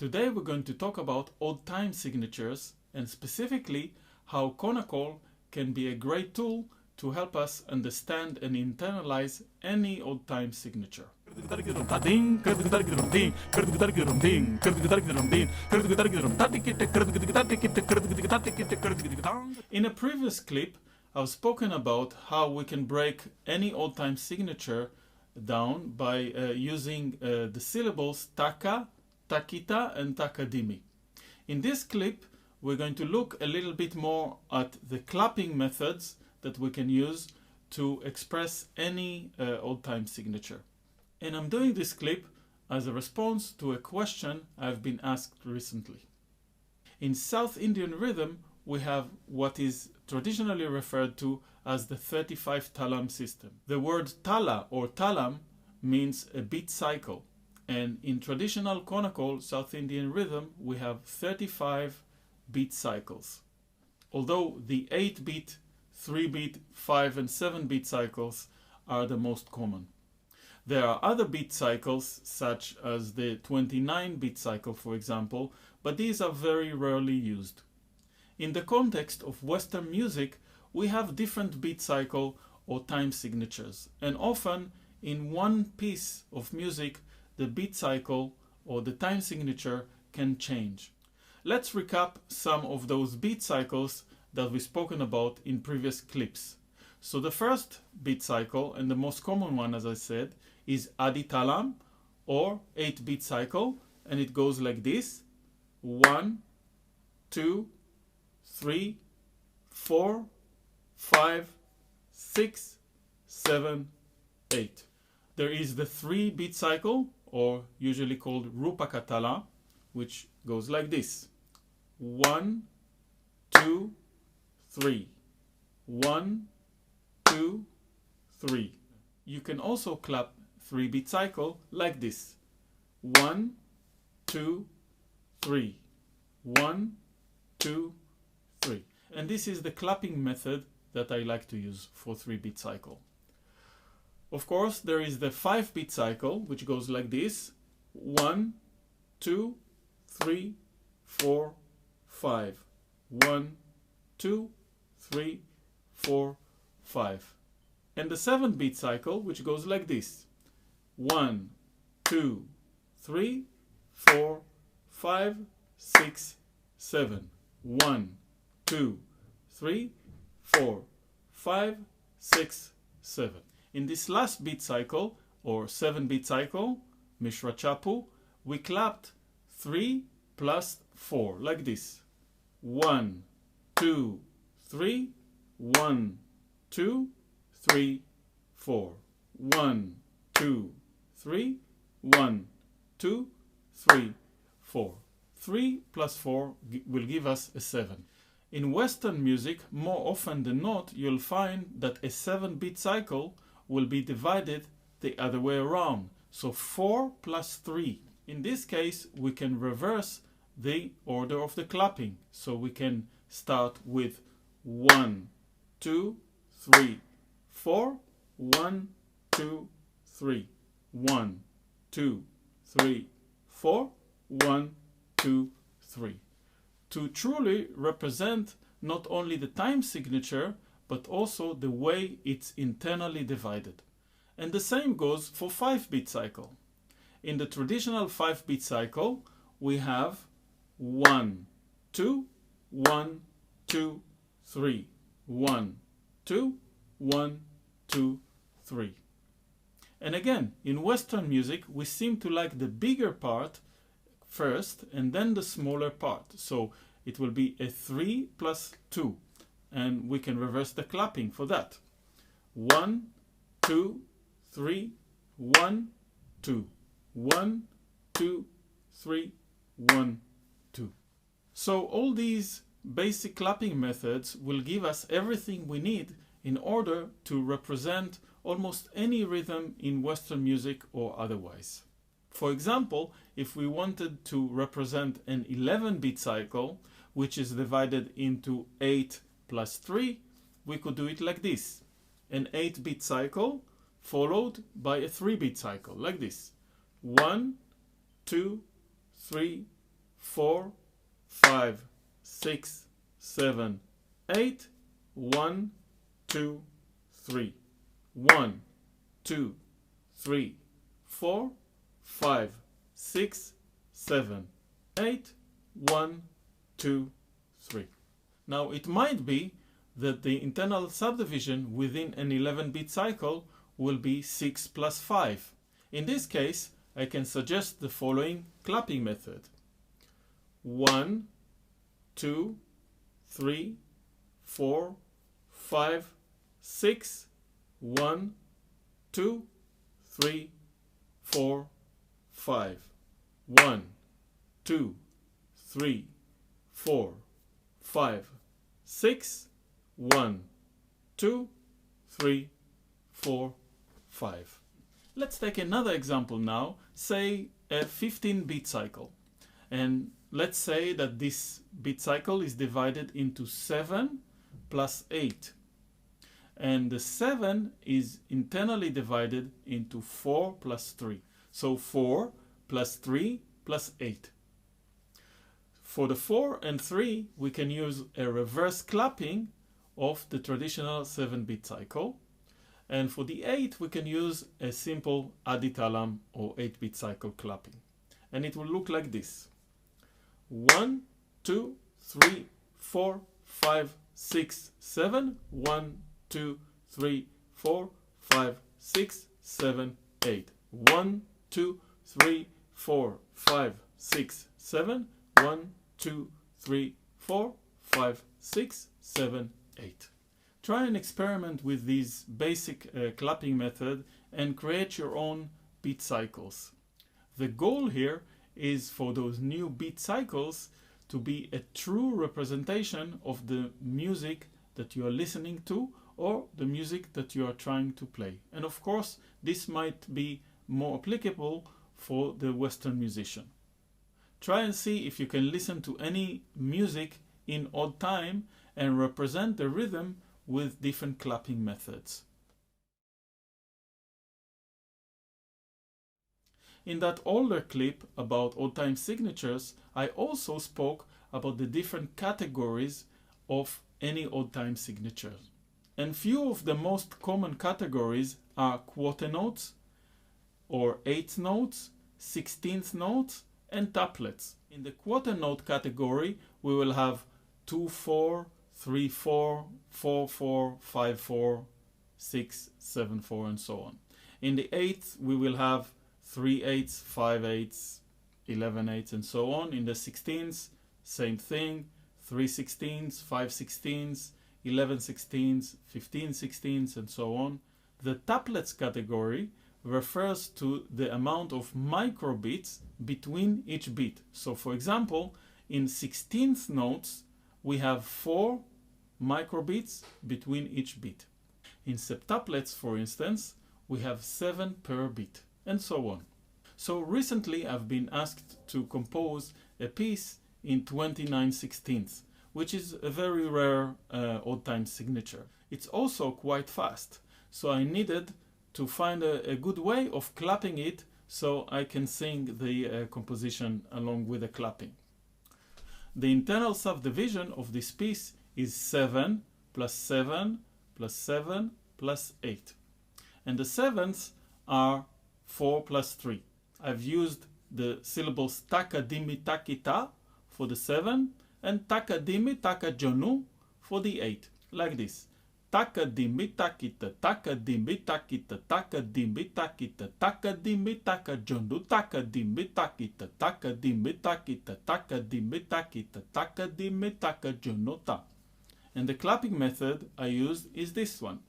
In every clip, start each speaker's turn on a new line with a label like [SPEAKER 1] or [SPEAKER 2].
[SPEAKER 1] Today we're going to talk about odd time signatures and specifically how Konnakol can be a great tool to help us understand and internalize any odd time signature. In a previous clip, I've spoken about how we can break any odd time signature down by using the syllables taka, takita and takadimi. In this clip, we're going to look a little bit more at the clapping methods that we can use to express any odd time signature. And I'm doing this clip as a response to a question I've been asked recently. In South Indian rhythm, we have what is traditionally referred to as the 35 talam system. The word tala or talam means a beat cycle. And in traditional Konnakol South Indian rhythm, we have 35 beat cycles. Although the 8-beat, 3-beat, 5 and 7-beat cycles are the most common. There are other beat cycles, such as the 29-beat cycle, for example, but these are very rarely used. In the context of Western music, we have different beat cycle or time signatures, and often in one piece of music, the beat cycle or the time signature can change. Let's recap some of those beat cycles that we've spoken about in previous clips. So the first beat cycle, and the most common one, as I said, is Adi Talam or 8-beat cycle, and it goes like this: 1, 2, 3, 4, 5, 6, 7, 8. There is the 3-beat cycle, or usually called Rupaka Tala, which goes like this: 1, 2, 3. 1, 2, 3. You can also clap 3-beat cycle like this: 1, 2, 3. 1, 2, 3. And this is the clapping method that I like to use for 3-beat cycle. Of course, there is the 5-beat cycle, which goes like this: 1, 2, 3, 4, 5. 1, 2, 3, 4, 5. And the 7-beat cycle, which goes like this: 1, 2, 3, 4, 5, 6, 7. 1, 2, 3, 4, 5, 6, 7. In this last beat cycle, or 7-beat cycle, Mishra Chapu, we clapped 3 plus 4, like this: 1, 2, 3, 1, 2, 3, 4. 1, 2, 3, 1, 2, 3, 4. 3 plus 4 will give us a 7. In Western music, more often than not, you'll find that a 7-beat cycle will be divided the other way around. So 4 plus 3. In this case, we can reverse the order of the clapping. So we can start with 1, 2, 3, 4. 1, 2, 3. 1, 2, 3, 4. 1, 2, 3. To truly represent not only the time signature, but also the way it's internally divided. And the same goes for 5-beat cycle. In the traditional 5-beat cycle, we have 1, 2, 1, 2, 3. 1, 2, 1, 2, 3. And again, in Western music, we seem to like the bigger part first and then the smaller part. So it will be a 3 plus 2. And we can reverse the clapping for that. 1, 2, 3, 1, 2. 1, 2, 3, 1, 2. So all these basic clapping methods will give us everything we need in order to represent almost any rhythm in Western music or otherwise. For example, if we wanted to represent an 11-beat cycle, which is divided into 8 plus 3, we could do it like this: an 8-beat cycle followed by a 3-beat cycle, like this: 1, 2, 3, 4, 5, 6, 7, 8. 1, 2, 3. 1, 2, 3, 4, 5, 6, 7, 8. 1, 2, 3. Now it might be that the internal subdivision within an 11-bit cycle will be 6 plus 5. In this case, I can suggest the following clapping method. 1, 2, 3, 4, 5, 6, 1, 2, 3, 4, 5. 1, 2, 3, 4, 5, 6, 1, 2, 3, 4, 5. Let's take another example now, say a 15-bit cycle. And let's say that this bit cycle is divided into 7 plus 8. And the 7 is internally divided into 4 plus 3. So 4 plus 3 plus 8. For the 4 and 3, we can use a reverse clapping of the traditional 7-bit cycle. And for the 8, we can use a simple aditalam or 8-bit cycle clapping. And it will look like this. 1, 2, 3, 4, 5, 6, 7. 1, 2, 3, 4, 5, 6, 7, 8. 1, 2, 3, 4, 5, 6, 7. 1, 2, 3, 4, 5, 6, 7, 8. Try and experiment with these basic clapping method and create your own beat cycles. The goal here is for those new beat cycles to be a true representation of the music that you are listening to or the music that you are trying to play. And of course, this might be more applicable for the Western musician. Try and see if you can listen to any music in odd time and represent the rhythm with different clapping methods. In that older clip about odd time signatures, I also spoke about the different categories of any odd time signature. And few of the most common categories are quarter notes or eighth notes, 16th notes, and tuplets. In the quarter note category, we will have 2/4, 3/4, 4/4, 5/4, 6/7/4, and so on. In the eighth, we will have 3/8, 5/8, 11/8, and so on. In the 16ths, same thing, 3/16, 5/16, 11/16, 15/16, and so on. The tuplets category refers to the amount of microbeats between each beat. So for example, in 16th notes, we have 4 microbeats between each beat. In septuplets, for instance, we have 7 per beat, and so on. So recently I've been asked to compose a piece in 29/16, which is a very rare odd time signature. It's also quite fast, so I needed to find a good way of clapping it so I can sing the composition along with the clapping. The internal subdivision of this piece is 7 plus 7 plus 7 plus 8. And the sevenths are 4 plus 3. I've used the syllables taka dimi takita for the 7 and taka dimi taka jonu for the 8, like this. Taka dimi takita, taka dimi takita, taka dimi takita, taka dimi taka jonu, taka dimi takita, taka dimi takita, taka dimi takita, taka dimi taka jonota. And the clapping method I used is this one.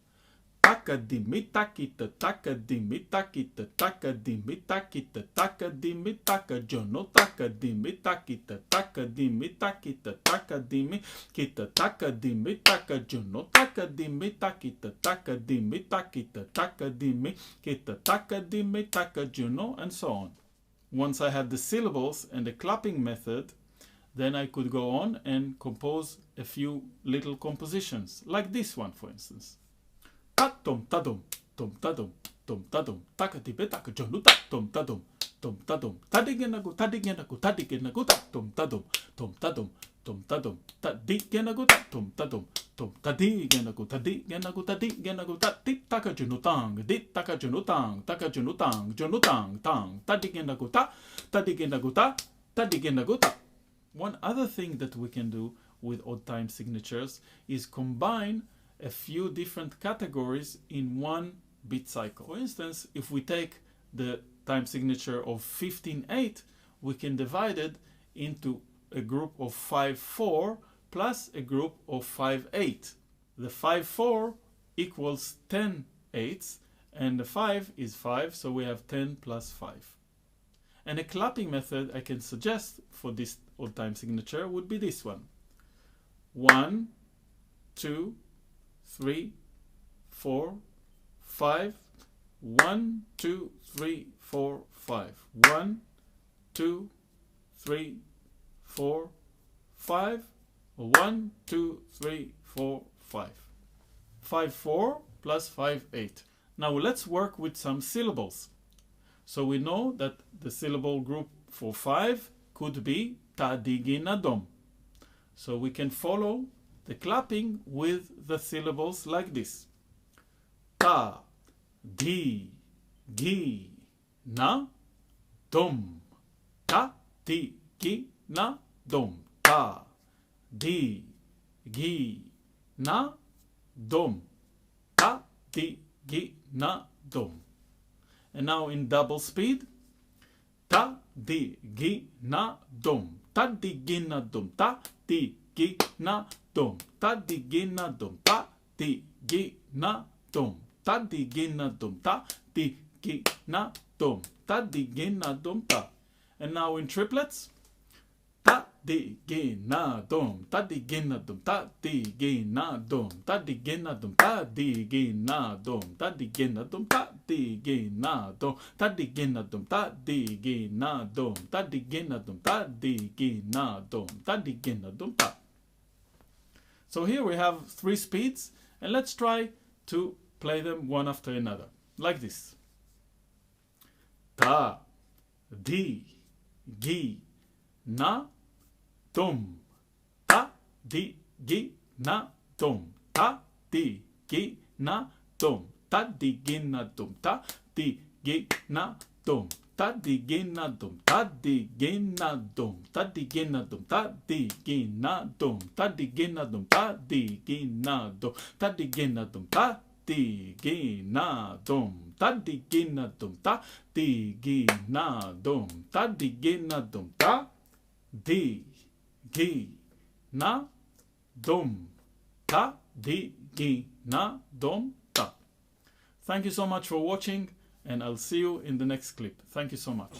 [SPEAKER 1] Taka dimi takita, taka dimi takita, taka dimi takita, taka dimi taka jono, taka dimi takita, taka dimi takita, taka dimi kita, taka dimi taka jono, taka dimi takita, taka dimi takita, taka dimi kita, taka dimi taka jono, and so on. Once I had the syllables and the clapping method, then I could go on and compose a few little compositions, like this one, for instance. Ta tom ta dom, tom ta dom, taka dibe taka jonu ta tom ta dom, tom tadum, tadigenagu, tadigenagu, tadigenagu, tom tadum, tom tadum, tom tadum, tadigenagu, tom tadum, tom tadigenagu, tadigenagu, tadigenagu, tati takajunutang, dit takajunutang, takajunutang, junutang, tang, tadigenagu, tadigenagu, tadigenagu. One other thing that we can do with odd time signatures is combine a few different categories in one beat cycle. For instance, if we take the time signature of 15/8, we can divide it into a group of 5/4 plus a group of 5/8. The 5/4 equals 10/8, and the 5 is 5, so we have 10 plus 5. And a clapping method I can suggest for this odd time signature would be this one. 1, 2, 3, 4, 5. 1, 2, 3, 4, 5. 1, 2, 3, 4, 5. 1, 2, 3, 4, 5. 5/4 plus 5/8. Now let's work with some syllables. So we know that the syllable group for 5 could be tadiginadom. So we can follow the clapping with the syllables like this. Ta, di, gi, na, dom. Ta, di, gi, na, dom. Ta, di, gi, na, dom. Ta, di, gi, na, dom. And now in double speed. Ta, di, gi, na, dom. Ta, di, gi, na, dom. Ta, di, gi, na, dom. Ta, di, gi, na, dom. Ta, di, gi, na, dom. Ta, di, gi, na, dom. Ta, di, gi, na, dom. Ta, di, gi, na, dom, ta. And now in triplets. Ta, di, gi, na, dom. Ta, di, gi, na, dom. Ta, di, gi, na, dom. Ta, di, gi, na, dom. Ta, di, gi, na, dom. Ta, di, gi, na, dom. Ta, di, gi, na, dom. Ta, di, gi, na, dom. Ta, di, gi, na, dom. Ta, di, gi, na, dom. Ta, di, gi, na, dom. Ta, di, gi, na, dom, ta. So here we have 3 speeds, and let's try to play them one after another, like this. Ta, di, gi, na, dom. Ta, di, gi, na, dom. Ta, di, gi, na, dom. Ta, di, gi, na, dom. Ta, di, gi, na, dom. Ta, di, gi, na, dom. Ta, di, gi, na, dom. Ta, di, gi, na, dom. Ta, di, gi, na, dom. Ta, di, gi, na, dom. Ta, di, gi, na, dom. Ta, di, gi, na, dom. Ta, di, gi, na, dom. Ta, di, gi, na, dom. Ta, di, gi, na, dom. Ta, di, gi, na, dom. Ta, di, gi, na, dom. Ta, di, gi, na, dom, ta. Thank you so much for watching, and I'll see you in the next clip. Thank you so much.